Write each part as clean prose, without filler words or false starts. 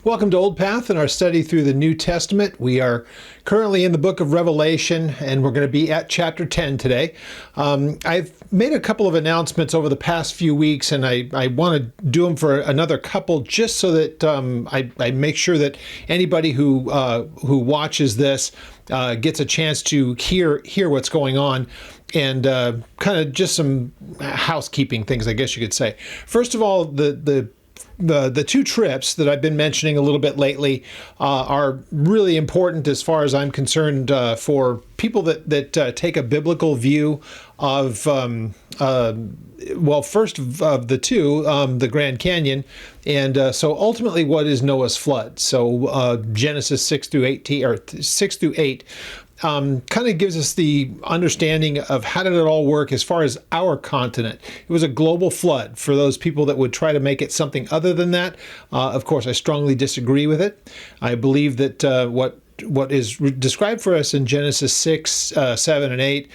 Welcome to Old Path and our study through the New Testament. We are currently in the book of Revelation, and we're going to be at chapter 10 today. I've made a couple of announcements over the past few weeks, and I want to do them for another couple just so that I make sure that anybody who watches this gets a chance to hear what's going on, and kind of just some housekeeping things, I guess you could say. First of all, the two trips that I've been mentioning a little bit lately are really important as far as I'm concerned for people that take a biblical view of, first of the two, the Grand Canyon, and so ultimately what is Noah's flood. So Genesis 6 through 18, or 6 through 8, kind of gives us the understanding of how did it all work as far as our continent. It was a global flood. For those people that would try to make it something other than that, of course, I strongly disagree with it. I believe that what is described for us in Genesis 6, 7, and 8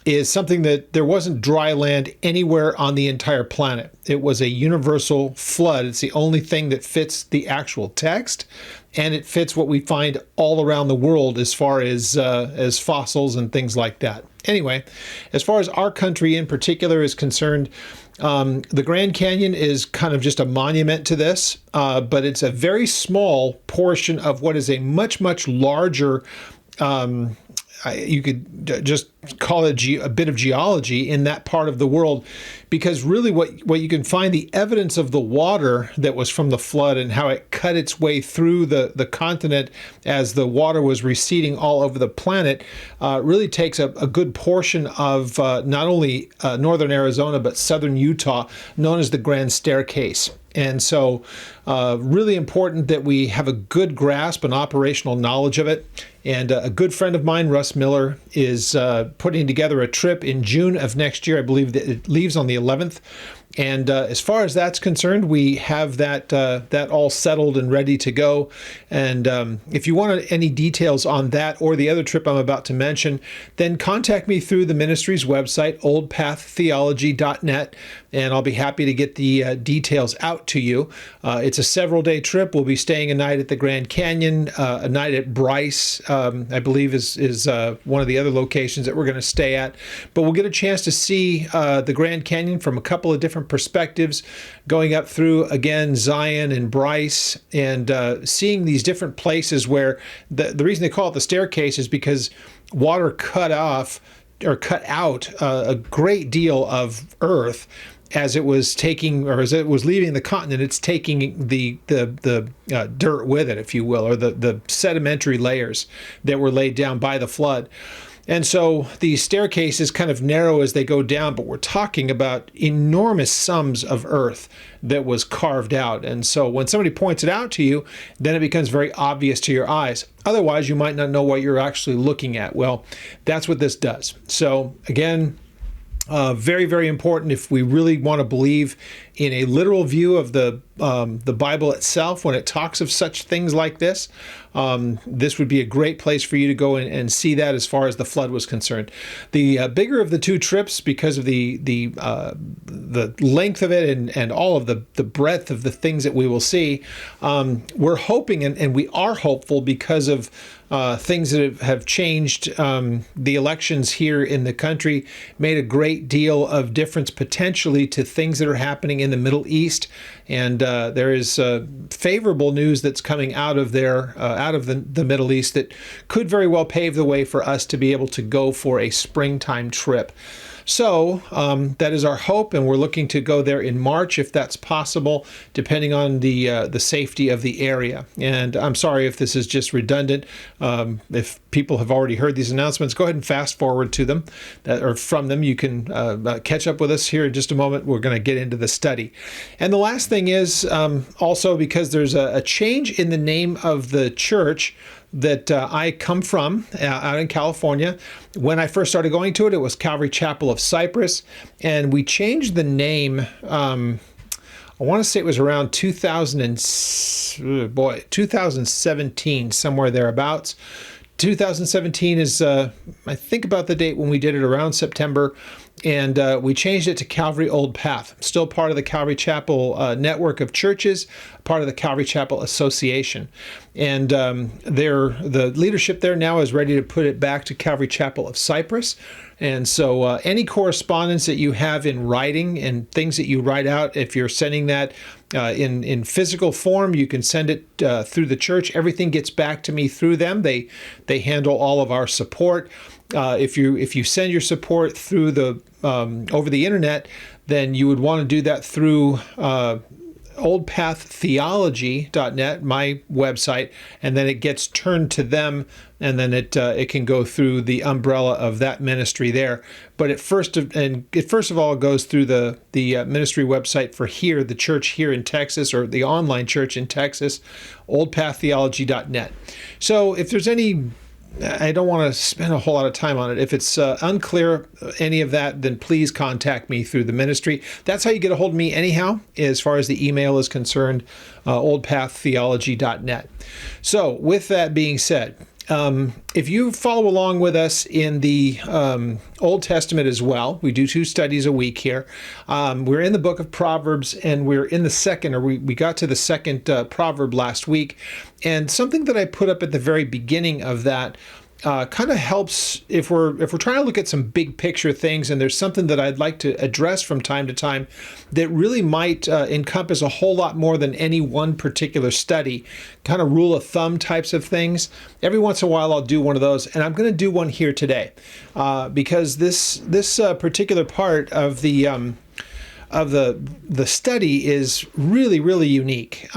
is something that there wasn't dry land anywhere on the entire planet. It was a universal flood. It's the only thing that fits the actual text, and it fits what we find all around the world as far as fossils and things like that. Anyway, as far as our country in particular is concerned, the Grand Canyon is kind of just a monument to this, but it's a very small portion of what is a much, much larger you could just call it a bit of geology in that part of the world, because really what you can find, the evidence of the water that was from the flood and how it cut its way through the continent as the water was receding all over the planet, really takes a good portion of not only northern Arizona, but southern Utah, known as the Grand Staircase. And so really important that we have a good grasp and operational knowledge of it. And a good friend of mine, Russ Miller, is putting together a trip in June of next year. I believe that it leaves on the 11th. And as far as that's concerned, we have that all settled and ready to go. And if you want any details on that or the other trip I'm about to mention, then contact me through the ministry's website, oldpaththeology.net, and I'll be happy to get the details out to you. It's a several-day trip. We'll be staying a night at the Grand Canyon, a night at Bryce, I believe is one of the other locations that we're going to stay at. But we'll get a chance to see the Grand Canyon from a couple of different perspectives, going up through, again, Zion and Bryce, and seeing these different places where the reason they call it the staircase is because water cut out a great deal of earth as it was taking, or as it was leaving the continent. It's taking the dirt with it, if you will, or the sedimentary layers that were laid down by the flood. And so the staircase is kind of narrow as they go down, but we're talking about enormous sums of earth that was carved out. And so when somebody points it out to you, then it becomes very obvious to your eyes. Otherwise, you might not know what you're actually looking at. Well, that's what this does. So again, very, very important if we really want to believe in a literal view of the Bible itself when it talks of such things like this. This would be a great place for you to go and see that as far as the flood was concerned. The bigger of the two trips, because of the length of it and all of the breadth of the things that we will see, we're hoping and we are hopeful because of things that have changed. The elections here in the country made a great deal of difference potentially to things that are happening in the Middle East. And there is favorable news that's coming out of there, out of the Middle East, that could very well pave the way for us to be able to go for a springtime trip. So that is our hope, and we're looking to go there in March if that's possible, depending on the safety of the area. And I'm sorry if this is just redundant. If people have already heard these announcements, go ahead and fast forward to them, or from them. You can catch up with us here in just a moment. We're going to get into the study. And the last thing is also because there's a change in the name of the church that I come from out in California. When I first started going to it, it was Calvary Chapel of Cypress, and we changed the name. I want to say it was around 2017, somewhere thereabouts. 2017 is, I think about the date when we did it, around September. and we changed it to Calvary Old Path. Still part of the Calvary Chapel network of churches, part of the Calvary Chapel Association. And the leadership there now is ready to put it back to Calvary Chapel of Cyprus. And so any correspondence that you have in writing and things that you write out, if you're sending that in physical form, you can send it through the church. Everything gets back to me through them. They handle all of our support. If you send your support through the over the internet, then you would want to do that through oldpaththeology.net, my website, and then it gets turned to them, and then it can go through the umbrella of that ministry there. But it first of all goes through the ministry website for here, the church here in Texas, or the online church in Texas, oldpaththeology.net. So if there's any, I don't want to spend a whole lot of time on it. If it's unclear, any of that, then please contact me through the ministry. That's how you get a hold of me anyhow, as far as the email is concerned, oldpaththeology.net. So with that being said, if you follow along with us in the Old Testament as well, we do 2 studies a week here. We're in the book of Proverbs, and we're in the second, or we got to the second proverb last week. And something that I put up at the very beginning of that kind of helps if we're trying to look at some big picture things, and there's something that I'd like to address from time to time that really might encompass a whole lot more than any one particular study, kind of rule of thumb types of things. Every once in a while I'll do one of those, and I'm going to do one here today because this particular part of the study is really, really unique.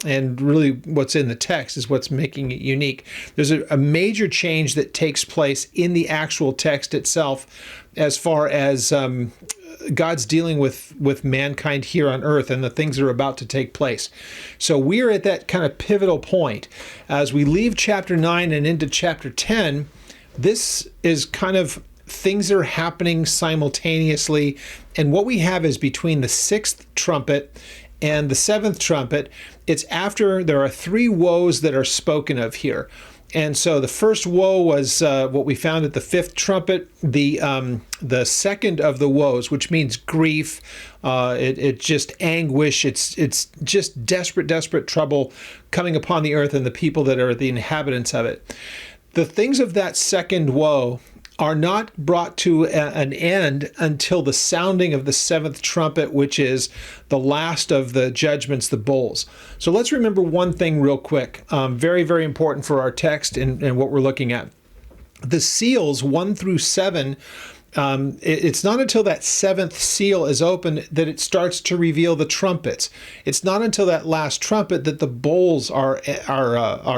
And really what's in the text is what's making it unique. There's a major change that takes place in the actual text itself as far as God's dealing with mankind here on earth and the things that are about to take place. So we're at that kind of pivotal point. As we leave chapter 9 and into chapter 10, this is kind of things that are happening simultaneously. And what we have is between the 6th trumpet and the 7th trumpet, it's after there are 3 woes that are spoken of here. And so the first woe was what we found at the 5th trumpet, the second of the woes, which means grief. It's just anguish. It's just desperate trouble coming upon the earth and the people that are the inhabitants of it. The things of that second woe are not brought to an end until the sounding of the 7th trumpet, which is the last of the judgments, the bowls. So let's remember one thing real quick, very, very important for our text and what we're looking at. The seals 1 through 7, it's not until that 7th seal is opened that it starts to reveal the trumpets. It's not until that last trumpet that the bowls are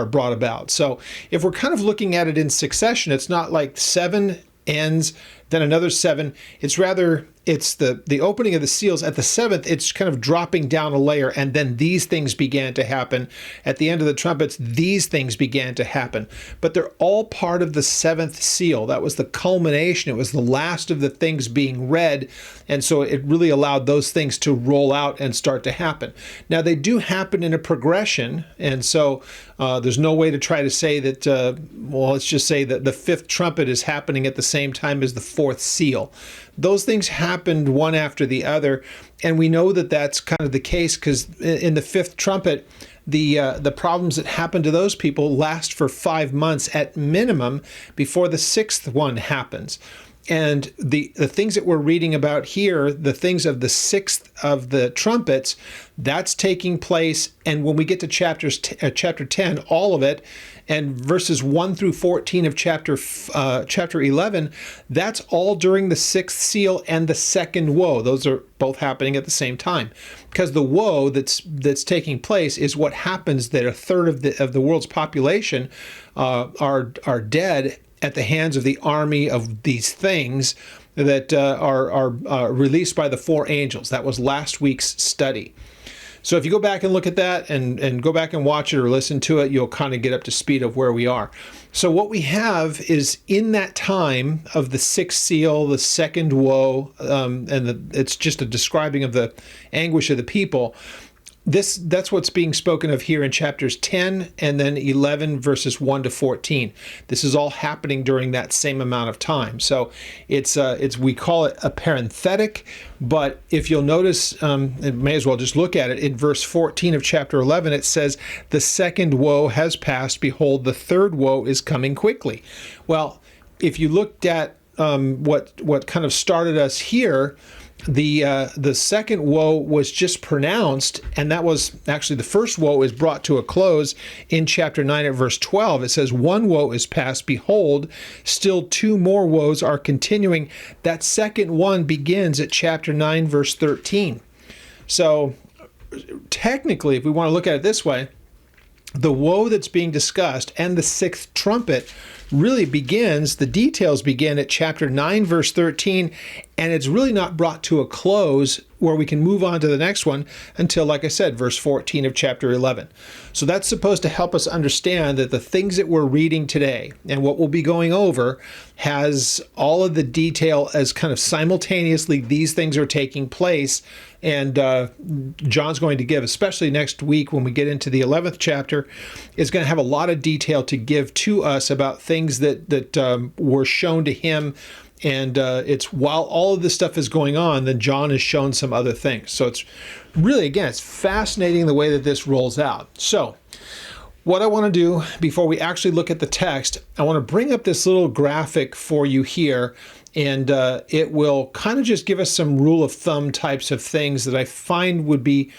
brought about. So if we're kind of looking at it in succession, it's not like 7 ends, then another 7. It's rather, it's the opening of the seals at the 7th, it's kind of dropping down a layer, and then these things began to happen. At the end of the trumpets, these things began to happen. But they're all part of the 7th seal. That was the culmination. It was the last of the things being read, and so it really allowed those things to roll out and start to happen. Now, they do happen in a progression, and so there's no way to try to say that, well, let's just say that the 5th trumpet is happening at the same time as the 4th seal. Those things happened one after the other, and we know that that's kind of the case because in the 5th trumpet, the problems that happen to those people last for 5 months at minimum before the 6th one happens. And the things that we're reading about here, the things of the 6th of the trumpets, that's taking place. And when we get to chapter 10, all of it, and verses 1 through 14 of chapter 11, that's all during the 6th seal and the second woe. Those are both happening at the same time. Because the woe that's taking place is what happens that a third of the world's population are dead at the hands of the army of these things that are released by the 4 angels. That was last week's study. So if you go back and look at that and go back and watch it or listen to it, you'll kind of get up to speed of where we are. So what we have is in that time of the 6th seal, the second woe, it's just a describing of the anguish of the people. that's what's being spoken of here in chapters 10 and then 11 verses 1 to 14. This is all happening during that same amount of time. So it's we call it a parenthetic, but if you'll notice, it may as well just look at it. In verse 14 of chapter 11, it says, "The second woe has passed. Behold, the third woe is coming quickly." Well, if you looked at what kind of started us here, the second woe was just pronounced, and that was actually the first woe is brought to a close in chapter 9 at verse 12. It says, "One woe is past, behold, still two more woes are continuing." That second one begins at chapter 9 verse 13. So technically, if we want to look at it this way, the woe that's being discussed and the sixth trumpet really begins, the details begin at chapter 9 verse 13, and it's really not brought to a close where we can move on to the next one until, like I said, verse 14 of chapter 11. So that's supposed to help us understand that the things that we're reading today and what we'll be going over has all of the detail as kind of simultaneously these things are taking place. And John's going to give, especially next week when we get into the 11th chapter, is going to have a lot of detail to give to us about things that were shown to him. And it's while all of this stuff is going on, then John is shown some other things. So it's really, again, it's fascinating the way that this rolls out. So what I want to do before we actually look at the text, I want to bring up this little graphic for you here. And it will kind of just give us some rule of thumb types of things that I find would be,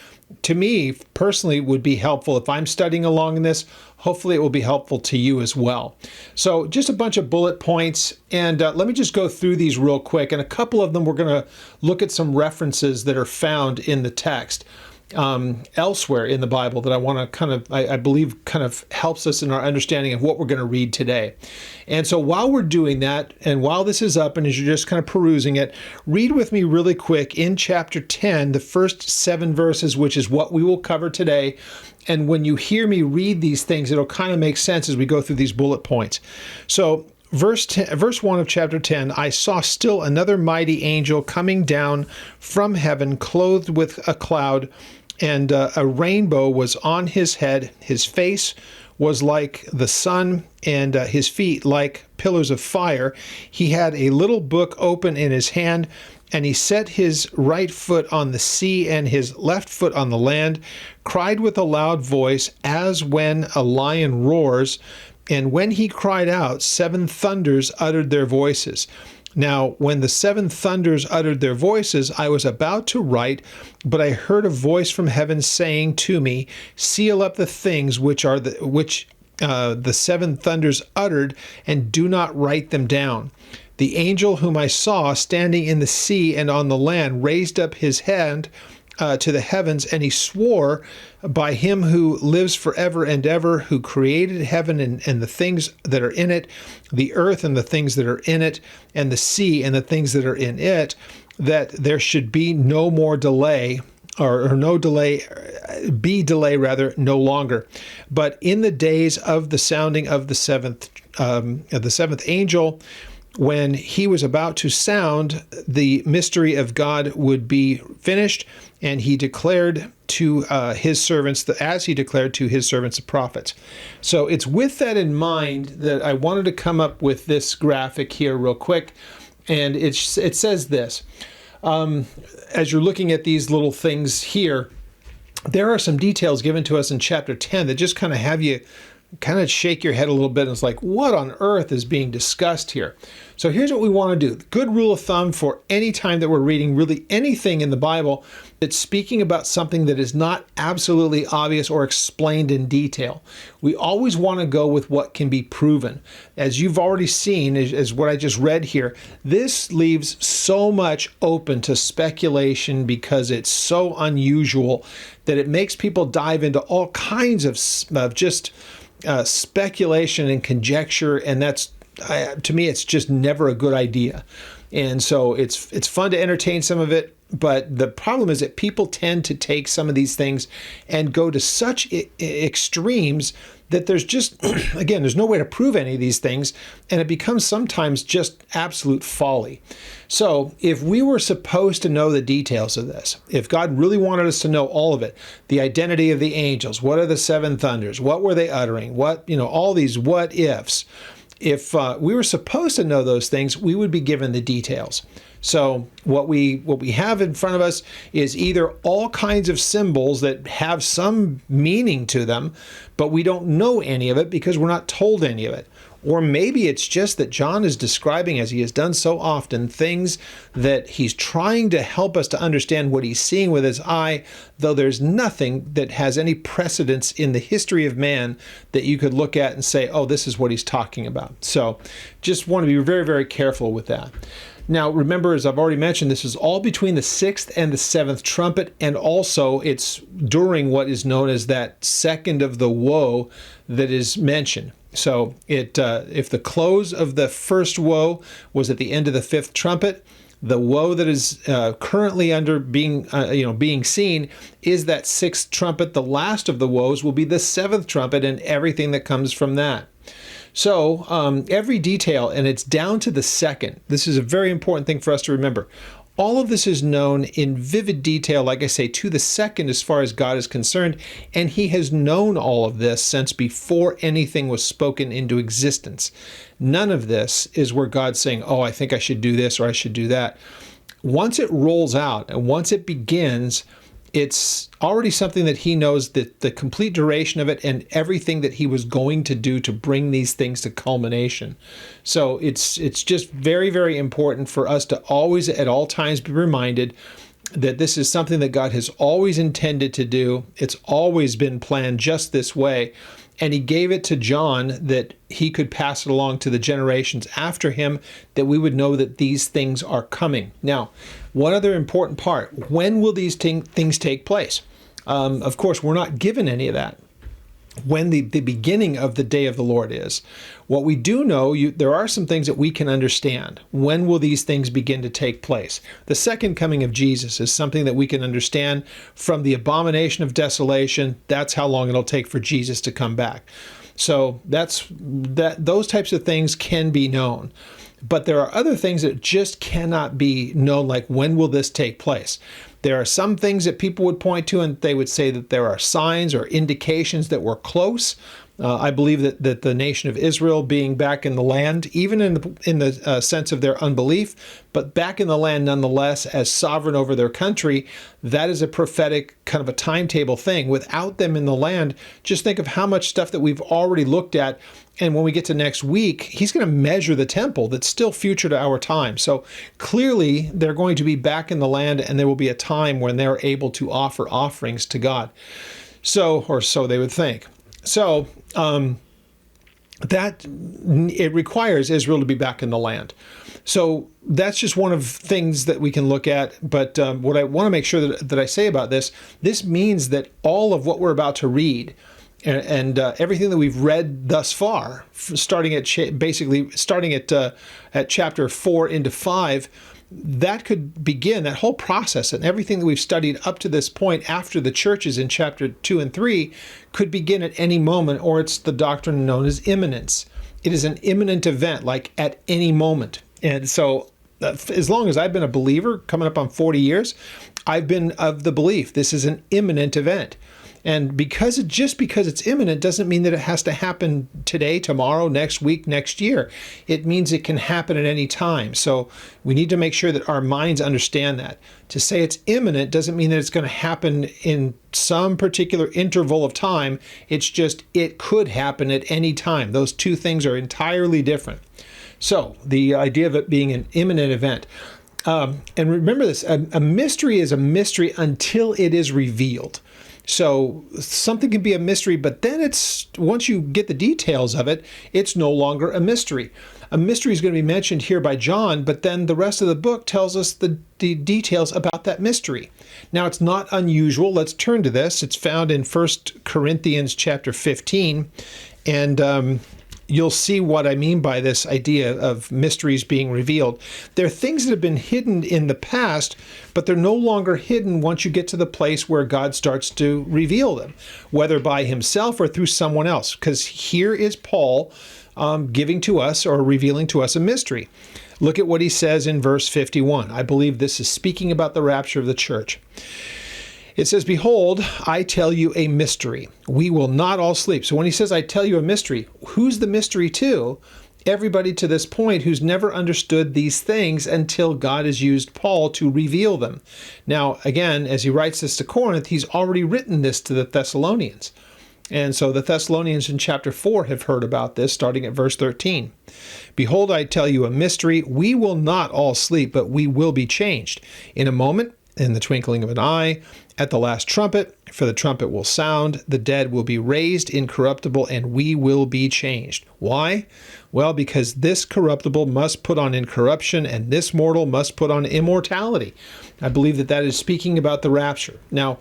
to me personally, would be helpful if I'm studying along in this. Hopefully it will be helpful to you as well. So just a bunch of bullet points, and let me just go through these real quick. And a couple of them, we're going to look at some references that are found in the text elsewhere in the Bible that I want to kind of, I believe kind of helps us in our understanding of what we're going to read today. And so while we're doing that, and while this is up and as you're just kind of perusing it, read with me really quick in chapter 10, the first 7 verses, which is what we will cover today. And when you hear me read these things, it'll kind of make sense as we go through these bullet points. So Verse 1 of chapter 10, "I saw still another mighty angel coming down from heaven, clothed with a cloud, and a rainbow was on his head. His face was like the sun, and his feet like pillars of fire. He had a little book open in his hand, and he set his right foot on the sea and his left foot on the land, cried with a loud voice, as when a lion roars. And when he cried out, 7 thunders uttered their voices. Now, when the 7 thunders uttered their voices, I was about to write, but I heard a voice from heaven saying to me, Seal up the things which the 7 thunders uttered, and do not write them down. The angel whom I saw standing in the sea and on the land raised up his hand to the heavens, and he swore by him who lives forever and ever, who created heaven and the things that are in it, the earth and the things that are in it, and the sea and the things that are in it, that there should be no more delay, or no delay, delay no longer. But in the days of the sounding of the seventh angel, when he was about to sound, the mystery of God would be finished, and he declared to his servants, as he declared to his servants the prophets. So it's with that in mind that I wanted to come up with this graphic here real quick, and it says this. As you're looking at these little things here, there are some details given to us in chapter 10 that just kind of have you kind of shake your head a little bit, and it's like, what on earth is being discussed here? So here's what we want to do. Good rule of thumb for any time that we're reading really anything in the Bible that's speaking about something that is not absolutely obvious or explained in detail. We always want to go with what can be proven. As you've already seen, as what I just read here, this leaves so much open to speculation because it's so unusual that it makes people dive into all kinds of just speculation and conjecture, and that's to me, it's just never a good idea. And so it's fun to entertain some of it, But the problem is that people tend to take some of these things and go to such extremes that there's just, again, there's no way to prove any of these things, and it becomes sometimes just absolute folly. So if we were supposed to know the details of this, if God really wanted us to know all of it, the identity of the angels, what are the seven thunders, what were they uttering, what, all these what ifs, if we were supposed to know those things, we would be given the details. So what we have in front of us is either all kinds of symbols that have some meaning to them, but we don't know any of it because we're not told any of it. Or maybe it's just that John is describing, as he has done so often, things that he's trying to help us to understand what he's seeing with his eye, though there's nothing that has any precedence in the history of man that you could look at and say, oh, this is what he's talking about. So just want to be very, very careful with that. Now, remember, as I've already mentioned, this is all between the sixth and the seventh trumpet, and also it's during what is known as that second of the woe that is mentioned. So if the close of the first woe was at the end of the fifth trumpet, the woe that is currently under being seen is that sixth trumpet. The last of the woes will be the seventh trumpet and everything that comes from that. So every detail, and it's down to the second. This is a very important thing for us to remember. All of this is known in vivid detail, like I say, to the second as far as God is concerned, and he has known all of this since before anything was spoken into existence. None of this is where God's saying, oh, I think I should do this or I should do that. Once it rolls out and once it begins, it's already something that he knows that the complete duration of it and everything that he was going to do to bring these things to culmination. So it's just very, very important for us to always at all times be reminded that this is something that God has always intended to do. It's always been planned just this way. And he gave it to John that he could pass it along to the generations after him, that we would know that these things are coming. Now, one other important part, when will these things take place? Of course, we're not given any of that. When the beginning of the day of the Lord is. What we do know, there are some things that we can understand. When will these things begin to take place? The second coming of Jesus is something that we can understand from the abomination of desolation. That's how long it'll take for Jesus to come back. So those types of things can be known. But there are other things that just cannot be known, like when will this take place? There are some things that people would point to and they would say that there are signs or indications that we're close. I believe that the nation of Israel being back in the land, even in the sense of their unbelief, but back in the land nonetheless as sovereign over their country, that is a prophetic kind of a timetable thing. Without them in the land, just think of how much stuff that we've already looked at. And when we get to next week, he's going to measure the temple that's still future to our time. So clearly they're going to be back in the land, and there will be a time when they're able to offer offerings to God. Or so they would think. So that it requires Israel to be back in the land. So that's just one of things that we can look at. But what I want to make sure that I say about this means that all of what we're about to read and everything that we've read thus far, starting at chapter 4 into 5, that could begin that whole process, and everything that we've studied up to this point after the churches in chapter 2 and 3 could begin at any moment, or it's the doctrine known as imminence. It is an imminent event, like at any moment. And so as long as I've been a believer, coming up on 40 years, I've been of the belief this is an imminent event. And just because it's imminent doesn't mean that it has to happen today, tomorrow, next week, next year. It means it can happen at any time. So we need to make sure that our minds understand that. To say it's imminent doesn't mean that it's going to happen in some particular interval of time. It's just it could happen at any time. Those two things are entirely different. So the idea of it being an imminent event. And remember this, a mystery is a mystery until it is revealed. So something can be a mystery, but then once you get the details of it, it's no longer a mystery. A mystery is going to be mentioned here by John, but then the rest of the book tells us the details about that mystery. Now, it's not unusual. Let's turn to this. It's found in 1 Corinthians chapter 15. And you'll see what I mean by this idea of mysteries being revealed. They're things that have been hidden in the past, but they're no longer hidden once you get to the place where God starts to reveal them, whether by himself or through someone else. Because here is Paul giving to us or revealing to us a mystery. Look at what he says in verse 51. I believe this is speaking about the rapture of the church. It says, "Behold, I tell you a mystery. We will not all sleep." So when he says, I tell you a mystery, who's the mystery to? Everybody to this point who's never understood these things until God has used Paul to reveal them. Now, again, as he writes this to Corinth, he's already written this to the Thessalonians. And so the Thessalonians in chapter 4 have heard about this, starting at verse 13. "Behold, I tell you a mystery. We will not all sleep, but we will be changed. In a moment, in the twinkling of an eye, at the last trumpet, for the trumpet will sound, the dead will be raised incorruptible, and we will be changed." Why? Well, because this corruptible must put on incorruption, and this mortal must put on immortality. I believe that that is speaking about the rapture. Now,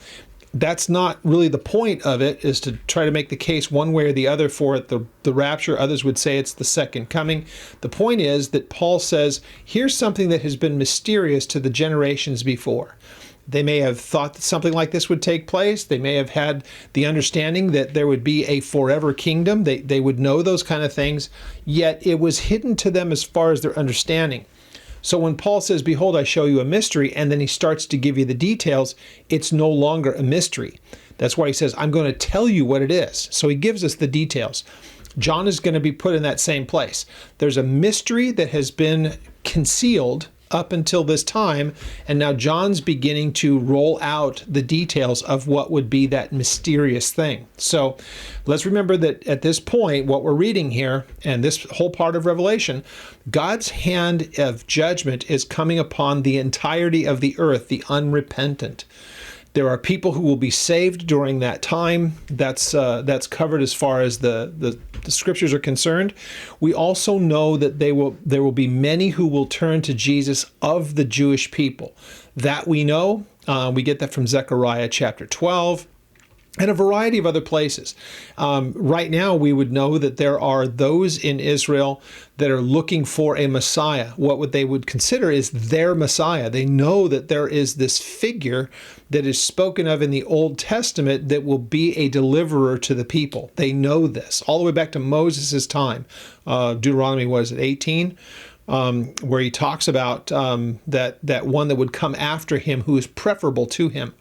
that's not really the point of it, is to try to make the case one way or the other for it, the rapture. Others would say it's the second coming. The point is that Paul says, here's something that has been mysterious to the generations before. They may have thought that something like this would take place. They may have had the understanding that there would be a forever kingdom. They would know those kind of things, yet it was hidden to them as far as their understanding. So when Paul says, "Behold, I show you a mystery," and then he starts to give you the details, it's no longer a mystery. That's why he says, "I'm going to tell you what it is." So he gives us the details. John is going to be put in that same place. There's a mystery that has been concealed up until this time, and now John's beginning to roll out the details of what would be that mysterious thing. So let's remember that at this point, what we're reading here, and this whole part of Revelation, God's hand of judgment is coming upon the entirety of the earth, the unrepentant. There are people who will be saved during that time. That's covered as far as the scriptures are concerned. We also know that there will be many who will turn to Jesus of the Jewish people. That we know. We get that from Zechariah chapter 12. And a variety of other places. Right now, we would know that there are those in Israel that are looking for a Messiah. What they would consider is their Messiah. They know that there is this figure that is spoken of in the Old Testament that will be a deliverer to the people. They know this all the way back to Moses' time. Deuteronomy, what is it, 18? Where he talks about that one that would come after him who is preferable to him.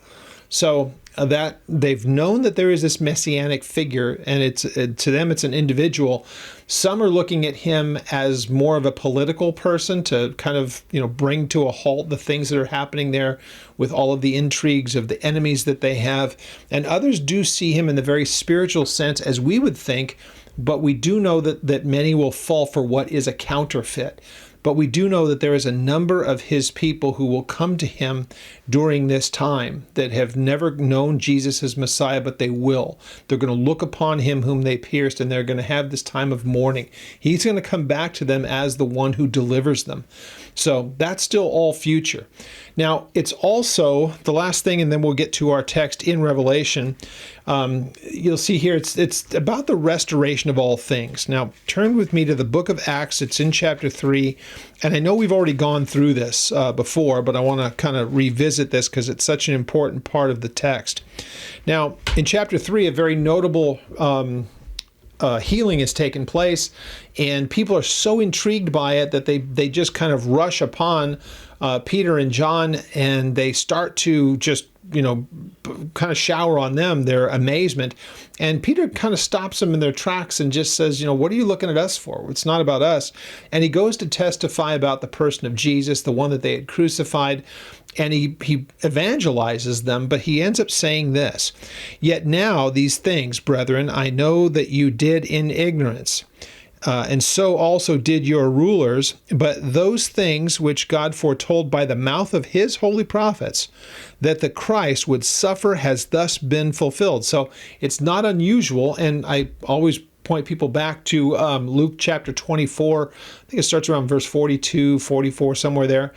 So that they've known that there is this messianic figure, and to them it's an individual. Some are looking at him as more of a political person to kind of bring to a halt the things that are happening there with all of the intrigues of the enemies that they have. And others do see him in the very spiritual sense as we would think, but we do know that many will fall for what is a counterfeit. But we do know that there is a number of his people who will come to him during this time that have never known Jesus as Messiah, but they will. They're going to look upon him whom they pierced, and they're going to have this time of mourning. He's going to come back to them as the one who delivers them. So that's still all future. Now, it's also the last thing, and then we'll get to our text in Revelation. You'll see here, it's about the restoration of all things. Now, turn with me to the book of Acts. It's in chapter 3. And I know we've already gone through this before, but I want to kind of revisit this because it's such an important part of the text. Now, in chapter 3, a very notable healing has taken place, and people are so intrigued by it that they just kind of rush upon Peter and John, and they start to just kind of shower on them their amazement. And Peter kind of stops them in their tracks and just says, what are you looking at us for? It's not about us. And he goes to testify about the person of Jesus, the one that they had crucified. And he evangelizes them, but he ends up saying this: "Yet now these things, brethren, I know that you did in ignorance. And so also did your rulers, but those things which God foretold by the mouth of his holy prophets, that the Christ would suffer, has thus been fulfilled." So it's not unusual, and I always point people back to Luke chapter 24. I think it starts around verse 42, 44, somewhere there.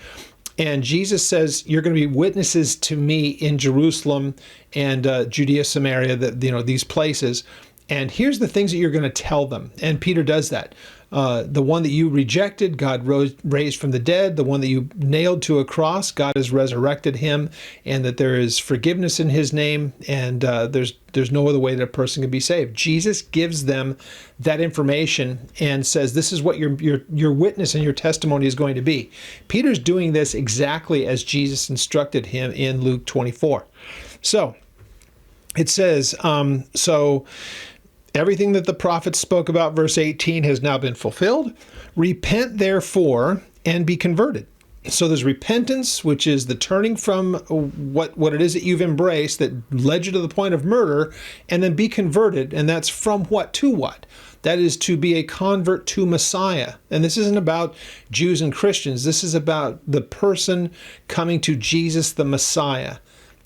And Jesus says, you're going to be witnesses to me in Jerusalem and Judea, Samaria, these places. And here's the things that you're going to tell them. And Peter does that. The one that you rejected, God raised from the dead. The one that you nailed to a cross, God has resurrected him, and that there is forgiveness in his name, and there's no other way that a person can be saved. Jesus gives them that information and says, this is what your witness and your testimony is going to be. Peter's doing this exactly as Jesus instructed him in Luke 24. So it says, everything that the prophets spoke about, verse 18, has now been fulfilled. Repent, therefore, and be converted. So there's repentance, which is the turning from what it is that you've embraced that led you to the point of murder, and then be converted. And that's from what to what? That is to be a convert to Messiah. And this isn't about Jews and Christians. This is about the person coming to Jesus, the Messiah.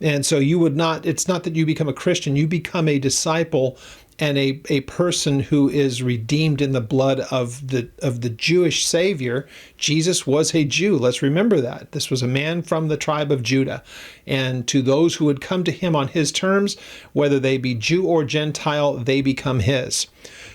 And so it's not that you become a Christian, you become a disciple and a person who is redeemed in the blood of the Jewish Savior. Jesus was a Jew. Let's remember that. This was a man from the tribe of Judah. And to those who would come to him on his terms, whether they be Jew or Gentile, they become his.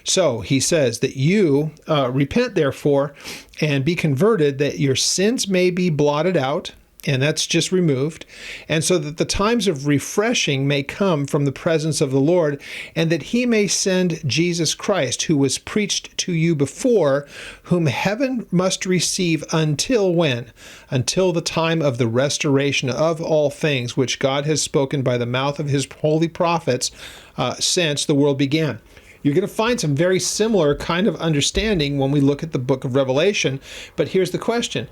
So he says that you repent, therefore, and be converted, that your sins may be blotted out. And that's just removed. And so that the times of refreshing may come from the presence of the Lord, and that he may send Jesus Christ, who was preached to you before, whom heaven must receive until when? Until the time of the restoration of all things, which God has spoken by the mouth of his holy prophets since the world began. You're going to find some very similar kind of understanding when we look at the book of Revelation. But here's the question.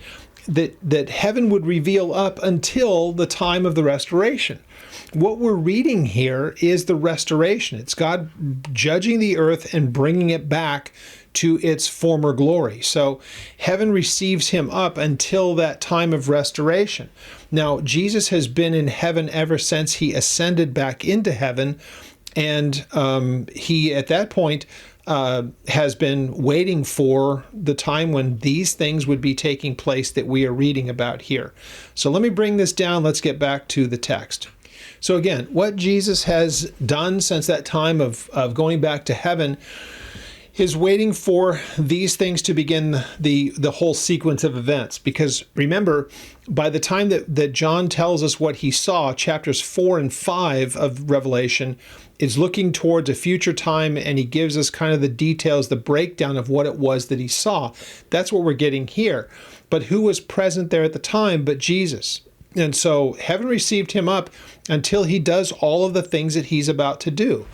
That heaven would reveal up until the time of the restoration. What we're reading here is the restoration. It's God judging the earth and bringing it back to its former glory. So heaven receives him up until that time of restoration. Now, Jesus has been in heaven ever since he ascended back into heaven, and he, at that point, has been waiting for the time when these things would be taking place that we are reading about here. So let me bring this down. Let's get back to the text. So again, what Jesus has done since that time of going back to heaven is waiting for these things to begin the whole sequence of events. Because remember, by the time that John tells us what he saw, chapters 4 and 5 of Revelation is looking towards a future time, and he gives us kind of the details, the breakdown of what it was that he saw. That's what we're getting here. But who was present there at the time but Jesus? And so heaven received him up until he does all of the things that he's about to do.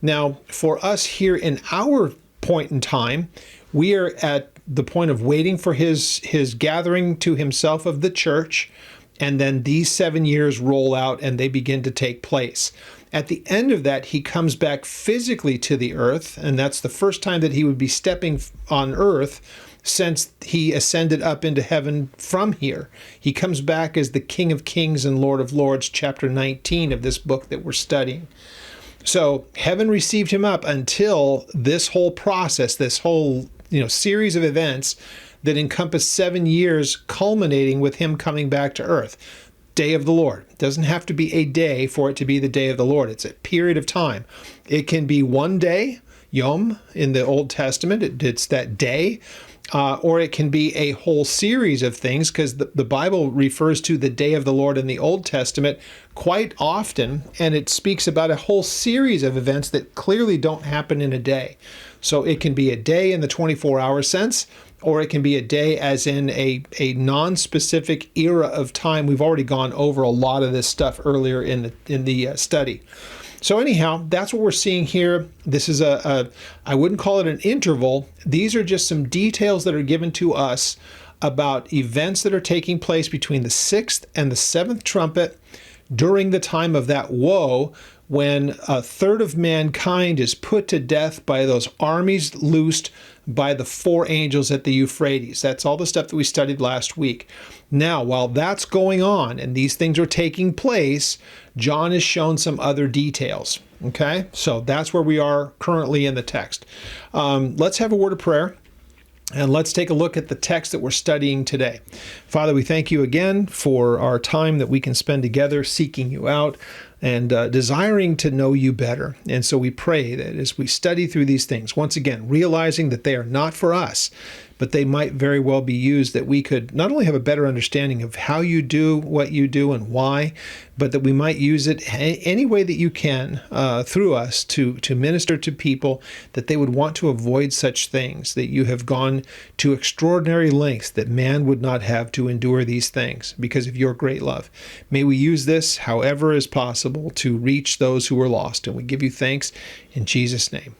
Now, for us here in our point in time, we are at the point of waiting for his gathering to himself of the church, and then these 7 years roll out and they begin to take place. At the end of that, he comes back physically to the earth, and that's the first time that he would be stepping on earth since he ascended up into heaven from here. He comes back as the King of Kings and Lord of Lords, chapter 19 of this book that we're studying. So heaven received him up until this whole process, this whole series of events that encompass 7 years, culminating with him coming back to earth. Day of the Lord. It doesn't have to be a day for it to be the day of the Lord. It's a period of time. It can be one day, Yom, in the Old Testament. It's that day. Or it can be a whole series of things, because the Bible refers to the day of the Lord in the Old Testament quite often, and it speaks about a whole series of events that clearly don't happen in a day. So it can be a day in the 24-hour sense, or it can be a day as in a non-specific era of time. We've already gone over a lot of this stuff earlier in the study. So anyhow, that's what we're seeing here. This is I wouldn't call it an interval. These are just some details that are given to us about events that are taking place between the 6th and the 7th trumpet during the time of that woe, when a third of mankind is put to death by those armies loosed by the 4 angels at the Euphrates. That's all the stuff that we studied last week. Now, while that's going on and these things are taking place, John is shown some other details. Okay, so that's where we are currently in the text. Let's have a word of prayer. And let's take a look at the text that we're studying today. Father, we thank you again for our time that we can spend together seeking you out and desiring to know you better. And so we pray that as we study through these things, once again, realizing that they are not for us, but they might very well be used, that we could not only have a better understanding of how you do what you do and why, but that we might use it any way that you can through us to minister to people, that they would want to avoid such things, that you have gone to extraordinary lengths that man would not have to endure these things because of your great love. May we use this however is possible to reach those who are lost, and we give you thanks in Jesus' name.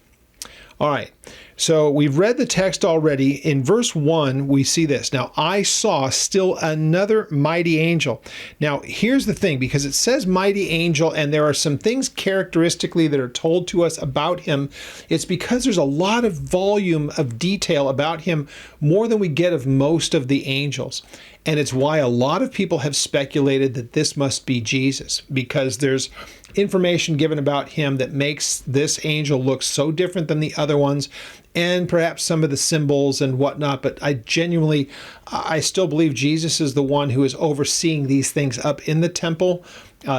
All right, so we've read the text already. In verse 1, we see this. Now, I saw still another mighty angel. Now, here's the thing, because it says mighty angel, and there are some things characteristically that are told to us about him. It's because there's a lot of volume of detail about him, more than we get of most of the angels. And it's why a lot of people have speculated that this must be Jesus, because there's information given about him that makes this angel look so different than the other ones, and perhaps some of the symbols and whatnot. But I still believe Jesus is the one who is overseeing these things up in the temple,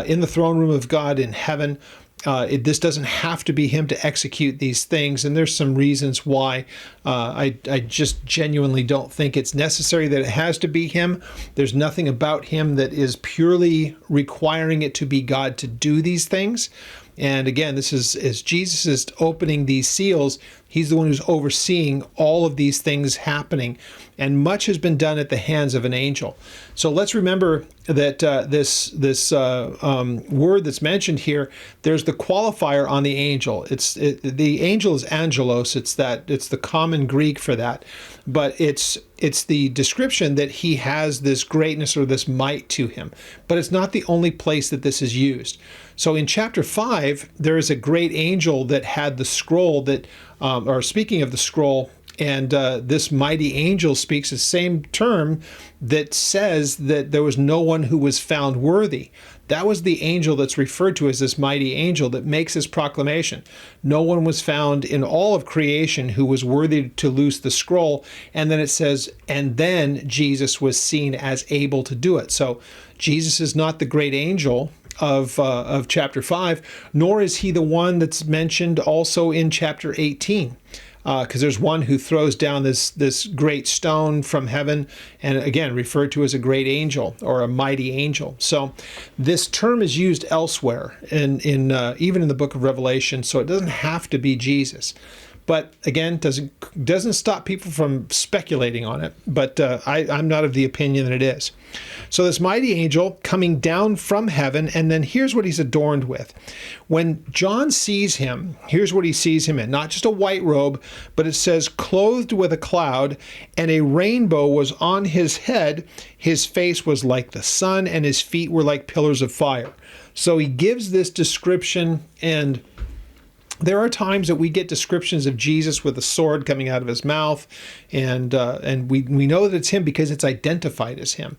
in the throne room of God in heaven. This doesn't have to be him to execute these things, and there's some reasons why. I just genuinely don't think it's necessary that it has to be him. There's nothing about him that is purely requiring it to be God to do these things. And again, this is as Jesus is opening these seals, he's the one who's overseeing all of these things happening. And much has been done at the hands of an angel. So let's remember that this word that's mentioned here, there's the qualifier on the angel. The angel is angelos. It's the common Greek for that, but it's the description that he has this greatness or this might to him. But it's not the only place that this is used. So in chapter 5, there is a great angel that had the scroll that, or speaking of the scroll, and this mighty angel speaks the same term that says that there was no one who was found worthy. That was the angel that's referred to as this mighty angel that makes this proclamation. No one was found in all of creation who was worthy to loose the scroll. And then it says, and then Jesus was seen as able to do it. So Jesus is not the great angel of chapter 5, nor is he the one that's mentioned also in chapter 18. Because there's one who throws down this great stone from heaven, and again referred to as a great angel or a mighty angel. So this term is used elsewhere, in even in the book of Revelation. So it doesn't have to be Jesus. But again, doesn't stop people from speculating on it. But I'm not of the opinion that it is. So this mighty angel coming down from heaven, and then here's what he's adorned with. When John sees him, here's what he sees him in. Not just a white robe, but it says, clothed with a cloud, and a rainbow was on his head. His face was like the sun, and his feet were like pillars of fire. So he gives this description, and there are times that we get descriptions of Jesus with a sword coming out of his mouth, and we know that it's him because it's identified as him.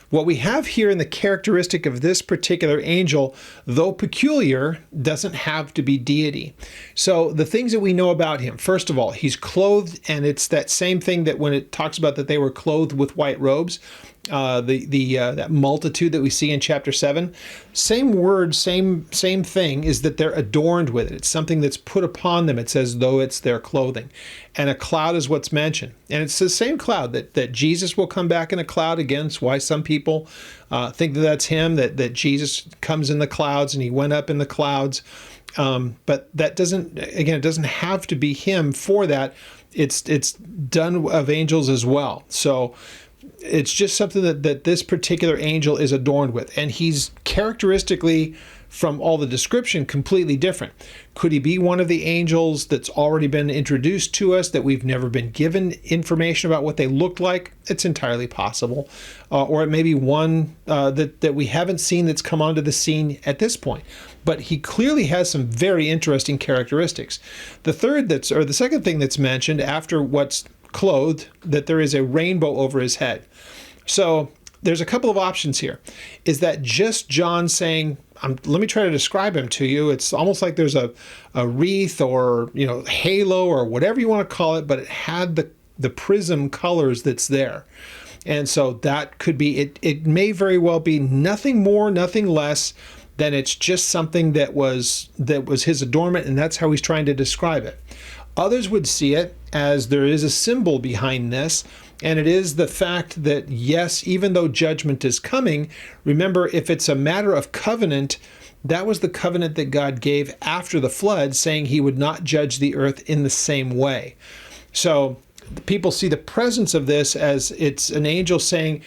What we have here in the characteristic of this particular angel, though peculiar, doesn't have to be deity. So the things that we know about him, first of all, he's clothed, and it's that same thing that when it talks about that they were clothed with white robes, that multitude that we see in chapter 7, same word, same thing, is that they're adorned with it. It's something that's put upon them. It's as though it's their clothing. And a cloud is what's mentioned. And it's the same cloud that Jesus will come back in a cloud again. It's why some people think that that's him, that Jesus comes in the clouds and he went up in the clouds. But that doesn't, again, it doesn't have to be him for that. It's done of angels as well. So it's just something that this particular angel is adorned with. And he's characteristically, from all the description, completely different. Could he be one of the angels that's already been introduced to us, that we've never been given information about what they looked like? It's entirely possible. Or it may be one that we haven't seen that's come onto the scene at this point. But he clearly has some very interesting characteristics. The second thing that's mentioned after what's clothed, that there is a rainbow over his head. So there's a couple of options here. Is that just John saying, let me try to describe him to you. It's almost like there's a wreath or halo or whatever you want to call it, but it had the prism colors that's there. And so that could be it. It may very well be nothing more, nothing less than it's just something that was his adornment, and that's how he's trying to describe it. Others would see it as there is a symbol behind this, and it is the fact that, yes, even though judgment is coming, remember, if it's a matter of covenant, that was the covenant that God gave after the flood, saying he would not judge the earth in the same way. So people see the presence of this as it's an angel saying,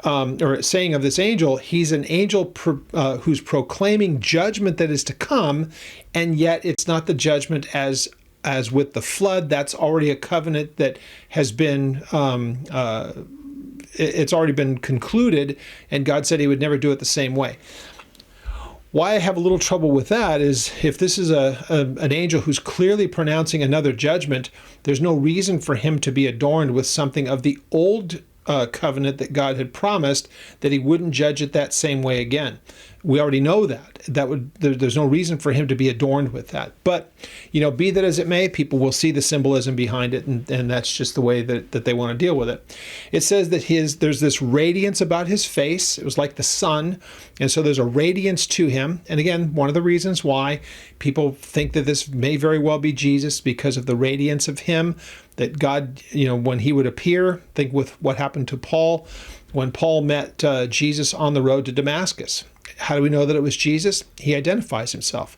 or saying of this angel, he's an angel who's proclaiming judgment that is to come, and yet it's not the judgment as with the flood. That's already a covenant that has been, it's already been concluded, and God said he would never do it the same way. Why I have a little trouble with that is if this is an angel who's clearly pronouncing another judgment, there's no reason for him to be adorned with something of the old covenant that God had promised, that he wouldn't judge it that same way again. We already know that. There's no reason for him to be adorned with that. But, be that as it may, people will see the symbolism behind it, and that's just the way that they want to deal with it. It says that there's this radiance about his face. It was like the sun, and so there's a radiance to him. And again, one of the reasons why people think that this may very well be Jesus, because of the radiance of him, that God, when he would appear, think with what happened to Paul, when Paul met Jesus on the road to Damascus. How do we know that it was Jesus? He identifies himself.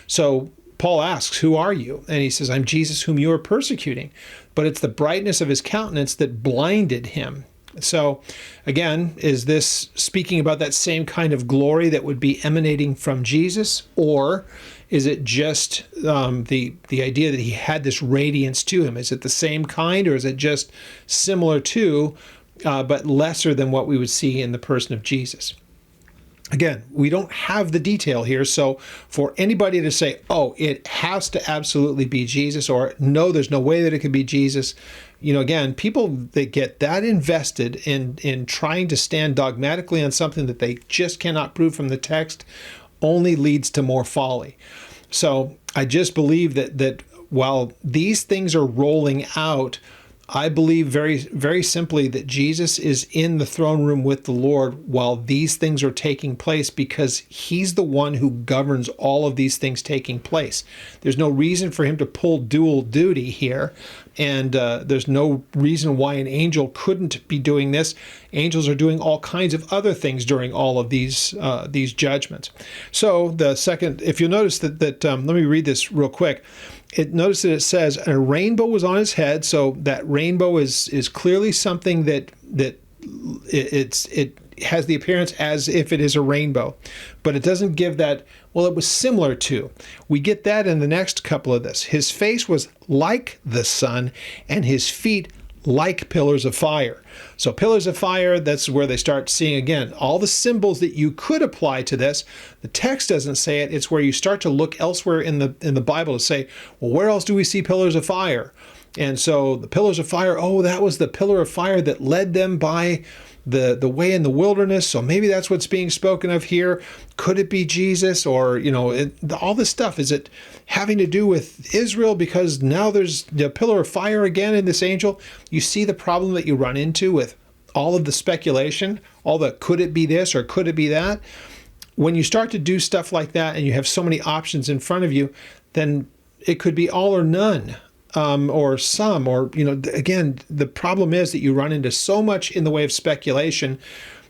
So Paul asks, "Who are you?" And he says, "I'm Jesus whom you are persecuting." But it's the brightness of his countenance that blinded him. So again, is this speaking about that same kind of glory that would be emanating from Jesus? Or is it just the idea that he had this radiance to him? Is it the same kind, or is it just similar to, but lesser than what we would see in the person of Jesus? Again, we don't have the detail here, so for anybody to say, oh, it has to absolutely be Jesus, or no, there's no way that it could be Jesus, again, people that get that invested in trying to stand dogmatically on something that they just cannot prove from the text only leads to more folly. So I just believe that while these things are rolling out, I believe very, very simply that Jesus is in the throne room with the Lord while these things are taking place, because he's the one who governs all of these things taking place. There's no reason for him to pull dual duty here, and there's no reason why an angel couldn't be doing this. Angels are doing all kinds of other things during all of these judgments. So the second, if you'll notice that let me read this real quick. Notice that it says a rainbow was on his head, so that rainbow is clearly something that it has the appearance as if it is a rainbow, but it doesn't give that, well, it was similar to. We get that in the next couple of this. His face was like the sun, and his feet like pillars of fire. So pillars of fire, that's where they start seeing, again, all the symbols that you could apply to this. The text doesn't say it. It's where you start to look elsewhere in the Bible to say, well, where else do we see pillars of fire? And so the pillars of fire, oh, that was the pillar of fire that led them by the way in the wilderness. So maybe that's what's being spoken of here. Could it be Jesus? Or, all this stuff, is it having to do with Israel because now there's the pillar of fire again in this angel? You see the problem that you run into with all of the speculation, all the could it be this or could it be that? When you start to do stuff like that and you have so many options in front of you, then it could be all or none. Or some, or, again, the problem is that you run into so much in the way of speculation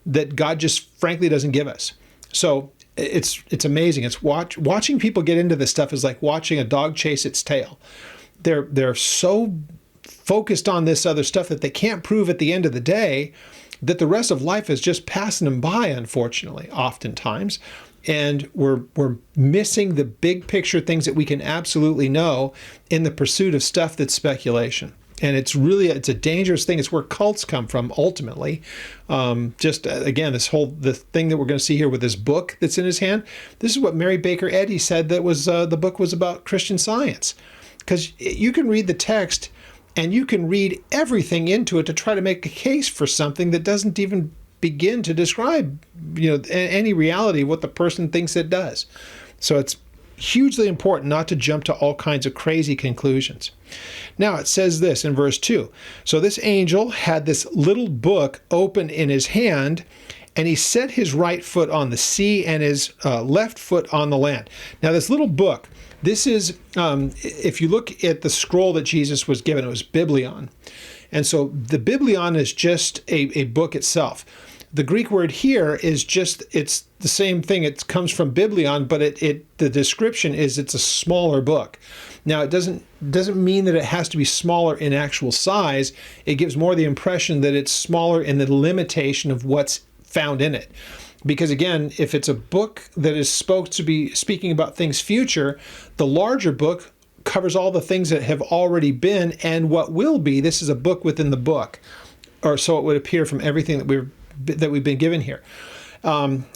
that God just frankly doesn't give us. So it's amazing. It's watching people get into this stuff is like watching a dog chase its tail. They're so focused on this other stuff that they can't prove at the end of the day that the rest of life is just passing them by, unfortunately, oftentimes. And we're missing the big picture things that we can absolutely know in the pursuit of stuff that's speculation. And it's a dangerous thing. It's where cults come from, ultimately. Again, the thing that we're going to see here with this book that's in his hand, this is what Mary Baker Eddy said that was the book was about Christian Science. Because you can read the text and you can read everything into it to try to make a case for something that doesn't even begin to describe any reality of what the person thinks it does. So hugely important not to jump to all kinds of crazy conclusions. Now it says this in verse 2. So this angel had this little book open in his hand, and he set his right foot on the sea and his left foot on the land. Now this little book, this is, if you look at the scroll that Jesus was given, it was Biblion. And so the Biblion is just a book itself. The Greek word here is just, it's the same thing. It comes from Biblion, but the description is it's a smaller book. Now, it doesn't mean that it has to be smaller in actual size. It gives more the impression that it's smaller in the limitation of what's found in it. Because again, if it's a book that is supposed to be speaking about things future, the larger book covers all the things that have already been and what will be. This is a book within the book, or so it would appear from everything that we've been given here.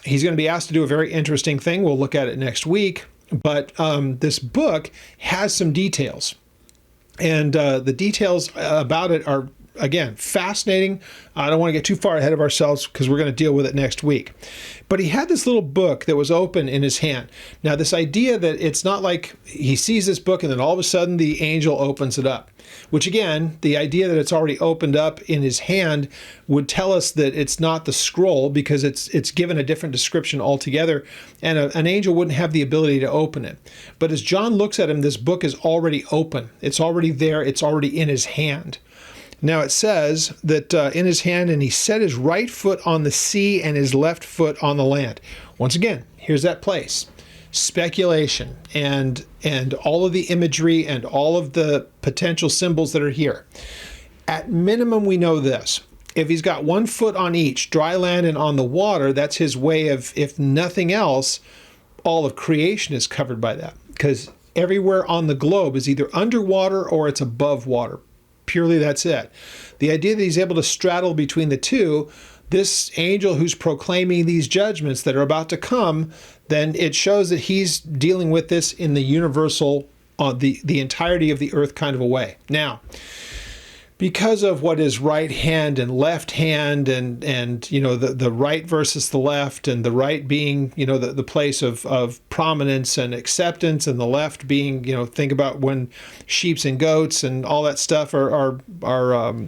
He's going to be asked to do a very interesting thing. We'll look at it next week. But this book has some details. And the details about it are, again, fascinating. I don't want to get too far ahead of ourselves because we're going to deal with it next week. But he had this little book that was open in his hand. Now, this idea that it's not like he sees this book and then all of a sudden the angel opens it up, which again, the idea that it's already opened up in his hand would tell us that it's not the scroll because it's given a different description altogether, and an angel wouldn't have the ability to open it. But as John looks at him, this book is already open. It's already there. It's already in his hand. Now it says that in his hand, and he set his right foot on the sea and his left foot on the land. Once again, here's that place. Speculation and all of the imagery and all of the potential symbols that are here. At minimum, we know this. If he's got one foot on each, dry land and on the water, that's his way of, if nothing else, all of creation is covered by that. Because everywhere on the globe is either underwater or it's above water. Purely that's it. The idea that he's able to straddle between the two, this angel who's proclaiming these judgments that are about to come, then it shows that he's dealing with this in the universal, the entirety of the earth kind of a way. Now, because of what is right hand and left hand and you know, the right versus the left, and the right being, you know, the place of prominence and acceptance, and the left being, you know, think about when sheeps and goats and all that stuff are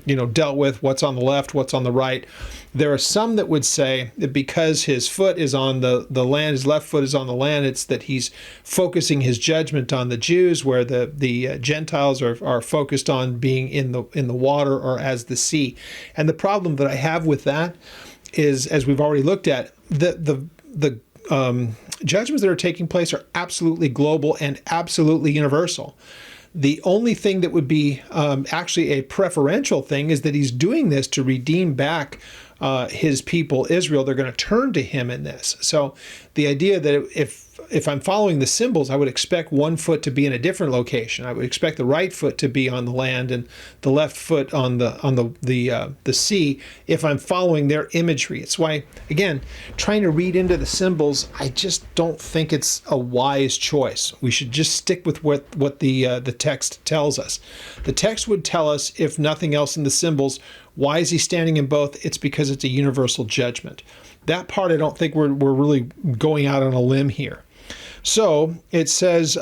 you know, dealt with, what's on the left, what's on the right. There are some that would say that because his foot is on the land, his left foot is on the land, it's that he's focusing his judgment on the Jews, where the Gentiles are focused on being in the water or as the sea. And the problem that I have with that is, as we've already looked at, the judgments that are taking place are absolutely global and absolutely universal. The only thing that would be actually a preferential thing is that he's doing this to redeem back his people, Israel. They're going to turn to him in this. So the idea that if I'm following the symbols, I would expect one foot to be in a different location. I would expect the right foot to be on the land and the left foot on the sea if I'm following their imagery. It's why, again, trying to read into the symbols, I just don't think it's a wise choice. We should just stick with what the text tells us. The text would tell us, if nothing else in the symbols, why is he standing in both? It's because it's a universal judgment. That part, I don't think we're really going out on a limb here. So it says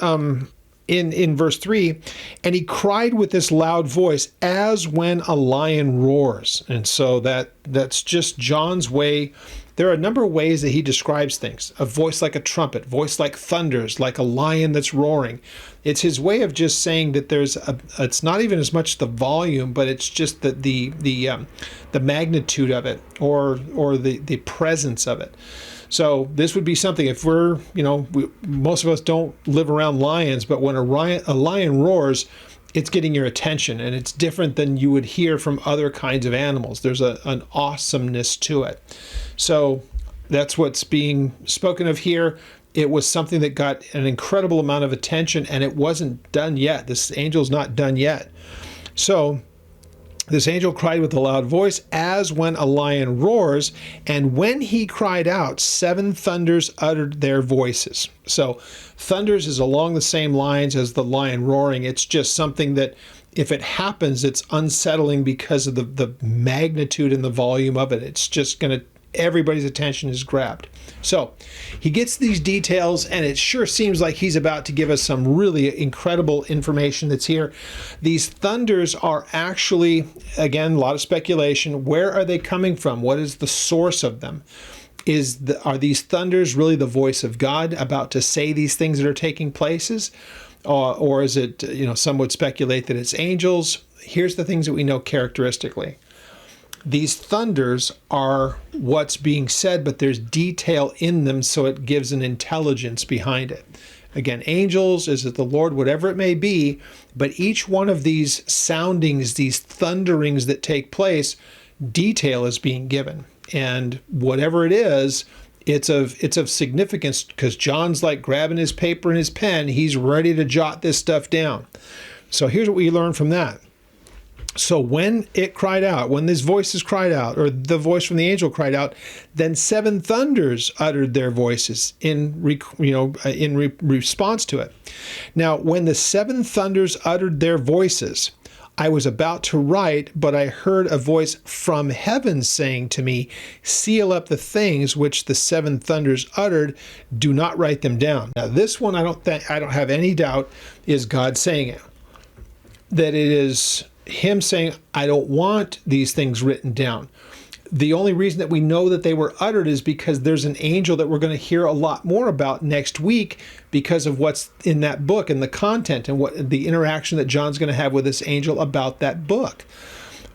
in verse 3, and he cried with this loud voice as when a lion roars. And so that's just John's way. There are a number of ways that he describes things. A voice like a trumpet, voice like thunders, like a lion that's roaring. It's his way of just saying that it's not even as much the volume, but it's just the magnitude of it, or the presence of it. So this would be something, if we're, most of us don't live around lions, but when a lion roars, it's getting your attention, and it's different than you would hear from other kinds of animals. There's an awesomeness to it. So that's what's being spoken of here. It was something that got an incredible amount of attention, and it wasn't done yet. This angel's not done yet. So this angel cried with a loud voice as when a lion roars, and when he cried out, 7 thunders uttered their voices. So thunders is along the same lines as the lion roaring. It's just something that, if it happens, it's unsettling because of the magnitude and the volume of it. It's just going to everybody's attention is grabbed. So he gets these details, and it sure seems like he's about to give us some really incredible information that's here. These thunders are actually, again, a lot of speculation. Where are they coming from? What is the source of them? Are these thunders really the voice of God about to say these things that are taking places? Or is it, some would speculate that it's angels? Here's the things that we know characteristically. These thunders are what's being said, but there's detail in them, so it gives an intelligence behind it. Again, angels, is it the Lord, whatever it may be, but each one of these soundings, these thunderings that take place, detail is being given. And whatever it is, it's of significance, because John's like grabbing his paper and his pen. He's ready to jot this stuff down. So here's what we learn from that. So when it cried out, when these voices cried out, or the voice from the angel cried out, then 7 thunders uttered their voices in response to it. Now, when the 7 thunders uttered their voices, I was about to write, but I heard a voice from heaven saying to me, seal up the things which the 7 thunders uttered. Do not write them down. Now, this one, I don't have any doubt, is God saying it. That it is him saying, I don't want these things written down. The only reason that we know that they were uttered is because there's an angel that we're going to hear a lot more about next week because of what's in that book and the content and what the interaction that John's going to have with this angel about that book.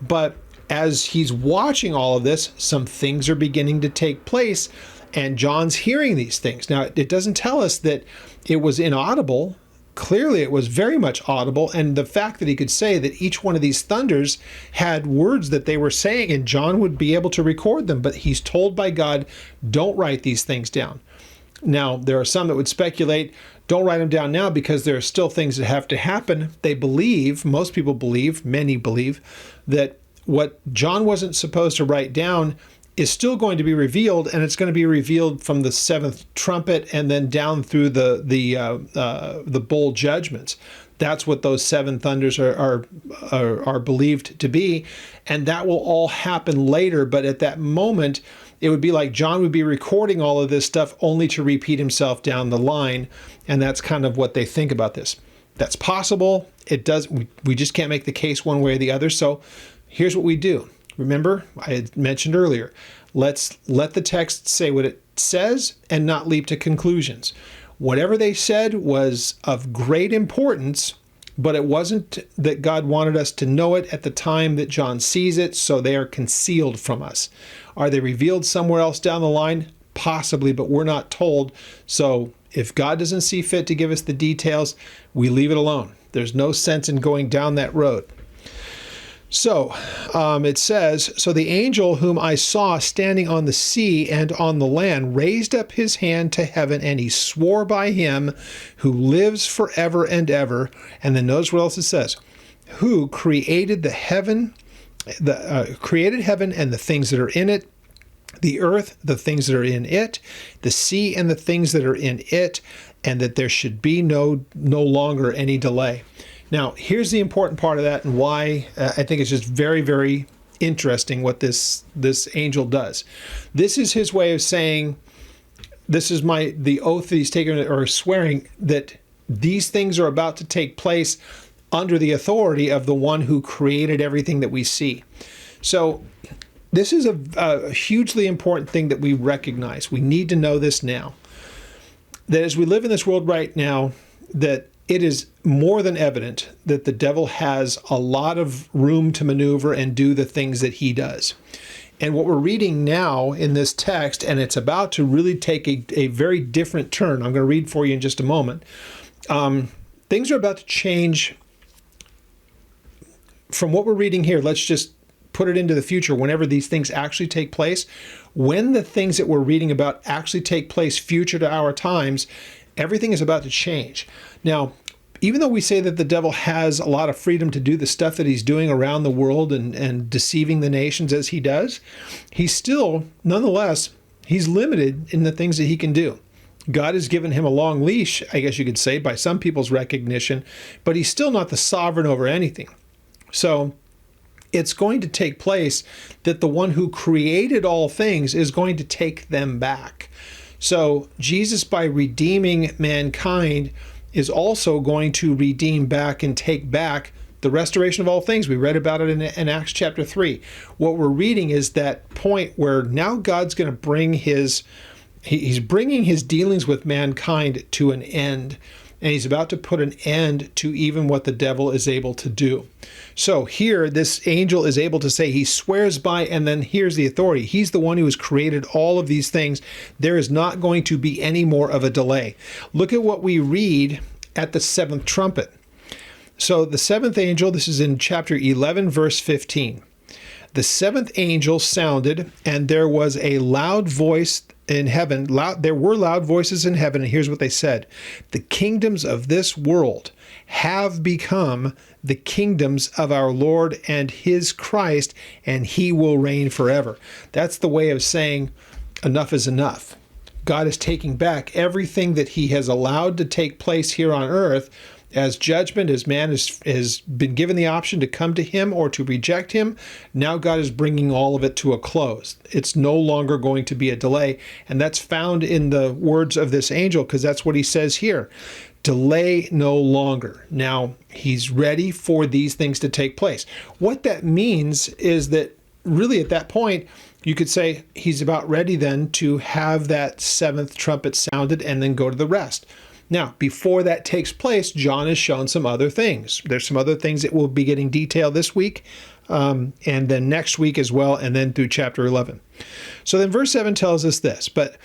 But as he's watching all of this, some things are beginning to take place, and John's hearing these things. Now, it doesn't tell us that it was inaudible. Clearly, it was very much audible, and the fact that he could say that each one of these thunders had words that they were saying, and John would be able to record them, but he's told by God, don't write these things down. Now, there are some that would speculate, don't write them down now because there are still things that have to happen. They believe, most people believe, many believe, that what John wasn't supposed to write down is still going to be revealed, and it's going to be revealed from the 7th trumpet and then down through the bowl judgments. That's what those 7 thunders are believed to be, and that will all happen later. But at that moment, it would be like John would be recording all of this stuff only to repeat himself down the line, and that's kind of what they think about this. That's possible. It does. We just can't make the case one way or the other. So here's what we do. Remember, I had mentioned earlier, let's let the text say what it says and not leap to conclusions. Whatever they said was of great importance, but it wasn't that God wanted us to know it at the time that John sees it, so they are concealed from us. Are they revealed somewhere else down the line? Possibly, but we're not told. So if God doesn't see fit to give us the details, we leave it alone. There's no sense in going down that road. So it says, so the angel whom I saw standing on the sea and on the land raised up his hand to heaven, and he swore by him who lives forever and ever. And then notice what else it says, who created the heaven, created heaven and the things that are in it, the earth, the things that are in it, the sea and the things that are in it, and that there should be no longer any delay. Now, here's the important part of that, and why I think it's just very, very interesting what this angel does. This is his way of saying, this is the oath that he's taken, or swearing that these things are about to take place under the authority of the one who created everything that we see. So this is a hugely important thing that we recognize. We need to know this now. That as we live in this world right now, that it is more than evident that the devil has a lot of room to maneuver and do the things that he does. And what we're reading now in this text, and it's about to really take a very different turn. I'm going to read for you in just a moment. Things are about to change from what we're reading here. Let's just put it into the future whenever these things actually take place. When the things that we're reading about actually take place future to our times, everything is about to change. Now, even though we say that the devil has a lot of freedom to do the stuff that he's doing around the world and deceiving the nations as he does, he's still, nonetheless, he's limited in the things that he can do. God has given him a long leash, I guess you could say, by some people's recognition, but he's still not the sovereign over anything. So it's going to take place that the one who created all things is going to take them back. So Jesus, by redeeming mankind, is also going to redeem back and take back the restoration of all things. We read about it in Acts chapter 3. What we're reading is that point where now God's going to bring he's bringing his dealings with mankind to an end. And he's about to put an end to even what the devil is able to do. So here, this angel is able to say, he swears by, and then here's the authority. He's the one who has created all of these things. There is not going to be any more of a delay. Look at what we read at the seventh trumpet. So the seventh angel, this is in chapter 11, verse 15. The seventh angel sounded, and there was a loud voice in heaven. There were loud voices in heaven, and here's what they said. The kingdoms of this world have become the kingdoms of our Lord and his Christ, and he will reign forever. That's the way of saying enough is enough. God is taking back everything that he has allowed to take place here on earth as judgment, as man has been given the option to come to him or to reject him. Now God is bringing all of it to a close. It's no longer going to be a delay. And that's found in the words of this angel, because that's what he says here. Delay no longer. Now, he's ready for these things to take place. What that means is that really at that point, you could say he's about ready then to have that seventh trumpet sounded and then go to the rest. Now, before that takes place, John has shown some other things. There's some other things that will be getting detailed this week, and then next week as well, and then through chapter 11. So then verse 7 tells us this, but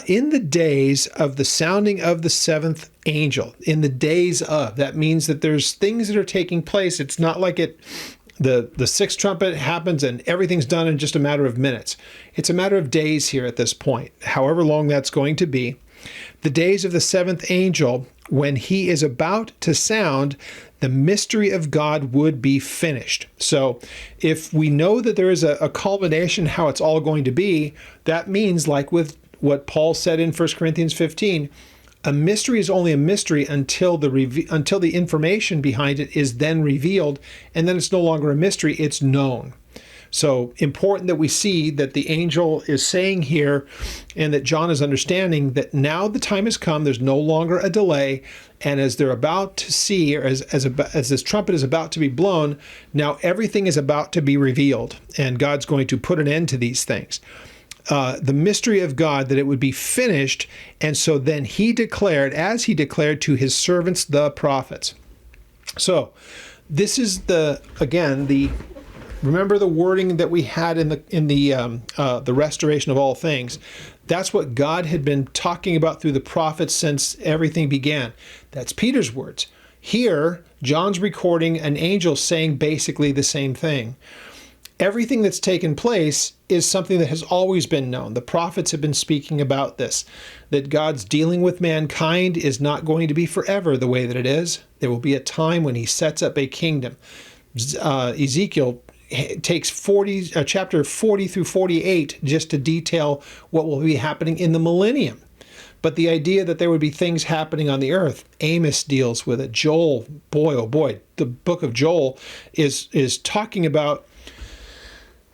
in the days of the sounding of the seventh angel, in the days of, that means that there's things that are taking place. It's not like the sixth trumpet happens and everything's done in just a matter of minutes. It's a matter of days here at this point, however long that's going to be. The days of the seventh angel, when he is about to sound, the mystery of God would be finished. So if we know that there is a culmination, how it's all going to be, that means, like with what Paul said in 1 Corinthians 15, a mystery is only a mystery until the information behind it is then revealed, and then it's no longer a mystery, it's known. So important that we see that the angel is saying here, and that John is understanding that now the time has come, there's no longer a delay, and as they're about to see, or as this trumpet is about to be blown, now everything is about to be revealed, and God's going to put an end to these things. The mystery of God, that it would be finished, and so then he declared, as he declared to his servants, the prophets. So this is remember the wording that we had in the restoration of all things. That's what God had been talking about through the prophets since everything began. That's Peter's words. Here, John's recording an angel saying basically the same thing. Everything that's taken place is something that has always been known. The prophets have been speaking about this, that God's dealing with mankind is not going to be forever the way that it is. There will be a time when he sets up a kingdom. Ezekiel takes chapter 40 through 48 just to detail what will be happening in the millennium. But the idea that there would be things happening on the earth, Amos deals with it. Joel, boy, oh boy, the book of Joel is talking about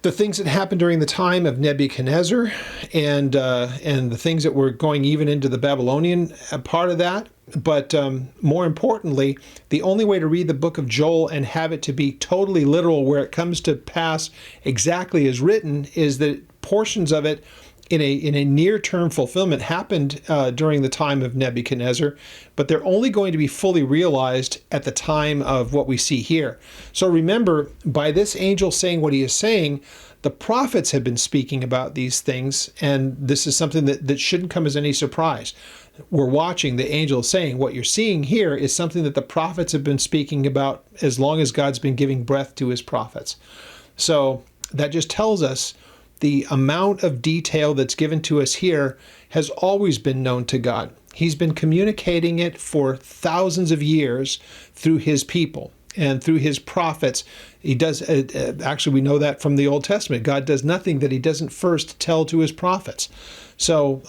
the things that happened during the time of Nebuchadnezzar and the things that were going even into the Babylonian part of that. But more importantly, the only way to read the book of Joel and have it to be totally literal, where it comes to pass exactly as written, is that portions of it in a near-term fulfillment happened during the time of Nebuchadnezzar, but they're only going to be fully realized at the time of what we see here. So remember, by this angel saying what he is saying, the prophets have been speaking about these things, and this is something that shouldn't come as any surprise. We're watching the angel saying what you're seeing here is something that the prophets have been speaking about as long as God's been giving breath to his prophets. So that just tells us the amount of detail that's given to us here has always been known to God. He's been communicating it for thousands of years through his people and through his prophets, He does, actually, we know that from the Old Testament. God does nothing that he doesn't first tell to his prophets. So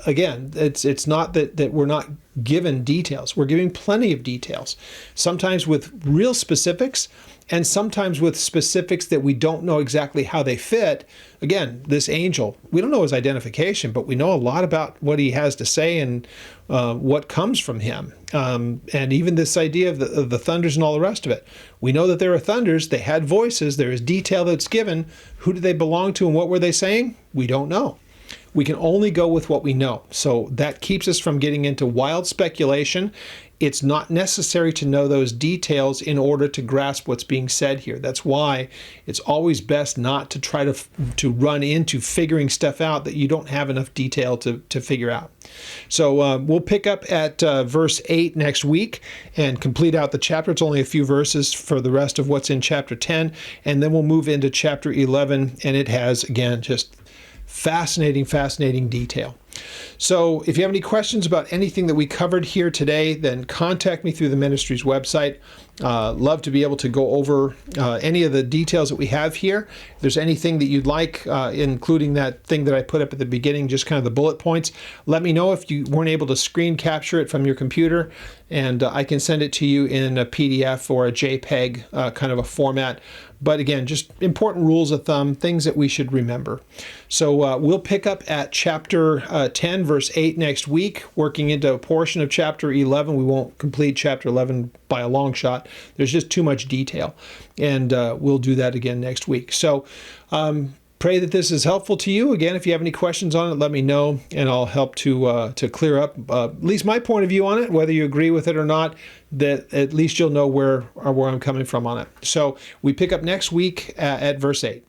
again, it's not that we're not given details. We're giving plenty of details, sometimes with real specifics, and sometimes with specifics that we don't know exactly how they fit. Again, this angel, we don't know his identification, but we know a lot about what he has to say and what comes from him. And even this idea of the thunders and all the rest of it. We know that there are thunders. They had voices. There is detail that's given. Who did they belong to and what were they saying? We don't know. We can only go with what we know. So that keeps us from getting into wild speculation. It's not necessary to know those details in order to grasp what's being said here. That's why it's always best not to try to run into figuring stuff out that you don't have enough detail to figure out. So we'll pick up at verse 8 next week and complete out the chapter. It's only a few verses for the rest of what's in chapter 10. And then we'll move into chapter 11, and it has, again, just fascinating detail. So if you have any questions about anything that we covered here today, then contact me through the ministry's website. Love to be able to go over any of the details that we have here. If there's anything that you'd like, including that thing that I put up at the beginning, just kind of the bullet points, let me know if you weren't able to screen capture it from your computer, and I can send it to you in a PDF or a JPEG kind of a format. But again, just important rules of thumb, things that we should remember. So we'll pick up at chapter 10, verse 8 next week, working into a portion of chapter 11. We won't complete chapter 11 by a long shot. There's just too much detail. And we'll do that again next week. So pray that this is helpful to you. Again, if you have any questions on it, let me know, and I'll help to clear up at least my point of view on it, whether you agree with it or not, that at least you'll know where I'm coming from on it. So we pick up next week at verse 8.